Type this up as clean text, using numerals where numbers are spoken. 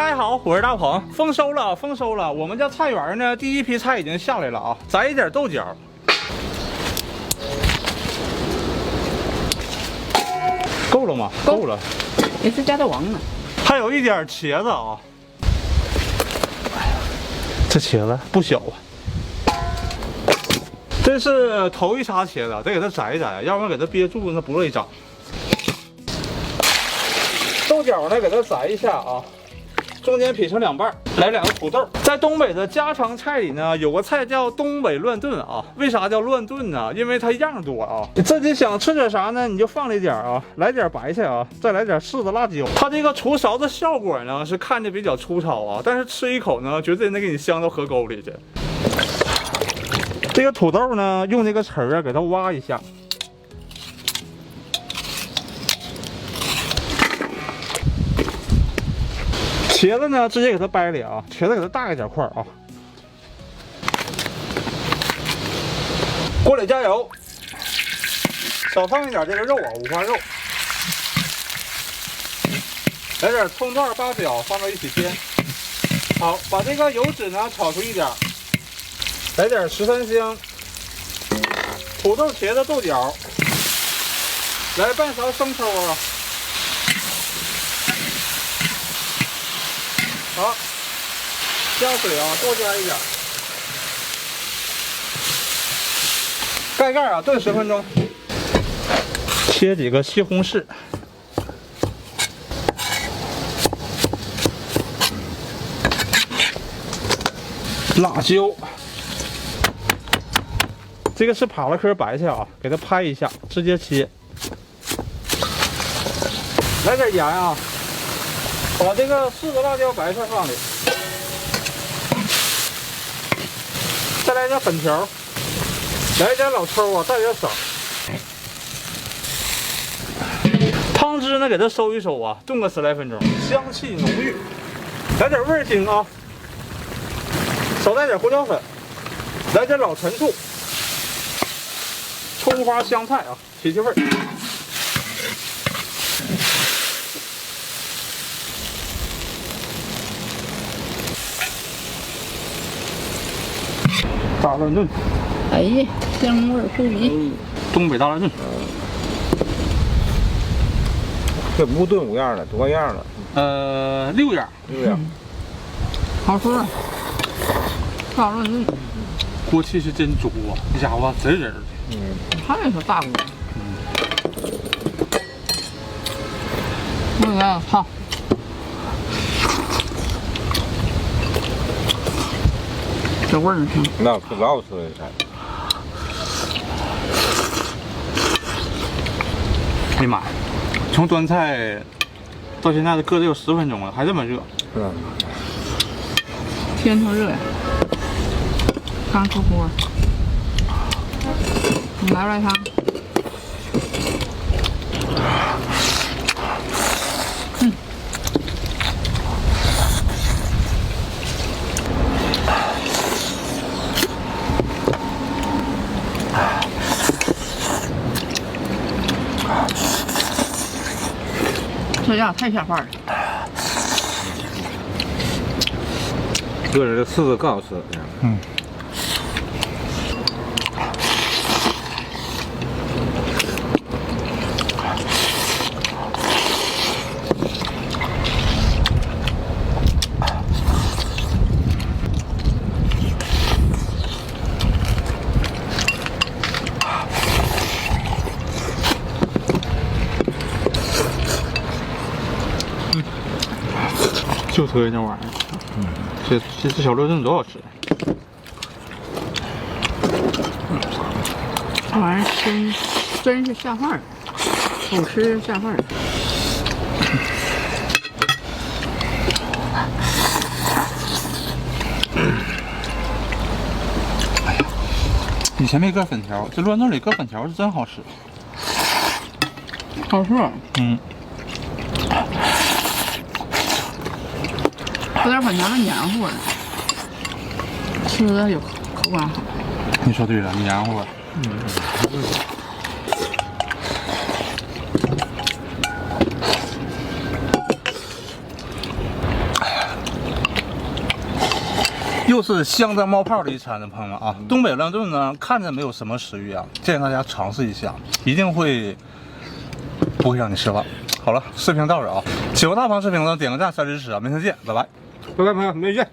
大家好，我是大鹏。丰收了，丰收了！我们家菜园呢，第一批菜已经下来了啊，摘一点豆角，够了吗？够了。也是加的王呢。还有一点茄子啊，哎呀，这茄子不小啊。这是头一茬茄子，得给它摘一摘，要不然给它憋住，那不乐意长。豆角呢，给它摘一下啊。 中间劈成2半，来2个土豆。在东北的家常菜里呢，有个菜叫东北乱炖啊。为啥叫乱炖呢？因为它样多啊。你自己想吃点啥呢，你就放了点啊，来点白菜啊，再来点柿子、辣椒。它这个除苕的效果呢，是看着比较粗糙啊，但是吃一口呢，绝对能给你香到河沟里去。这个土豆呢，用这个匙儿啊，给它挖一下。 茄子呢，直接给它掰里啊，茄子给它大一点块啊。锅里加油，少放一点这个肉啊，五花肉，来点葱段、八角放到一起煎。好，把这个油脂呢炒出一点，来点13香，土豆、茄子、豆角，来半勺生抽啊。 好，加水啊，多加一点。盖盖啊，炖10分钟。切几个西红柿，辣椒。这个是扒了颗白菜啊，给它拍一下，直接切。来点盐啊。 把这个柿子、辣椒、白菜放里，再来点粉条，来点老抽啊，带点色。汤汁呢，给它收一收啊，炖个10来分钟，香气浓郁。来点味精啊，少带点胡椒粉，来点老陈醋，葱花、香菜啊，提味儿。 大乱炖，哎呀，香味扑鼻。东北大乱炖，这不炖5样了，多样了。6样6样，好吃。大乱炖，锅气是真足啊！这家伙滋滋的。还是大锅。我呀，好。 这味儿挺，那可老好吃了菜。哎呀妈呀！从端菜到现在都搁得有10分钟了，还这么热。是啊。天特热呀，刚出锅。你来汤。这样太下饭了。热着这柿子更好吃。嗯。就特意那玩意儿，这小乱炖多好吃！这玩意儿真是下饭儿，好吃下饭儿。哎呀，以前没搁粉条，这乱炖里搁粉条是真好吃。好吃。嗯。 有点粉条的黏糊的，吃的有口感好。你说对了，黏糊。又是香的冒泡的一餐呢，朋友们啊！东北乱炖呢，看着没有什么食欲啊，建议大家尝试一下，一定不会让你失望。好了，视频到这啊，喜欢大鹏视频呢，点个赞，3支持啊，明天见，拜拜。拜拜，朋友，明天见。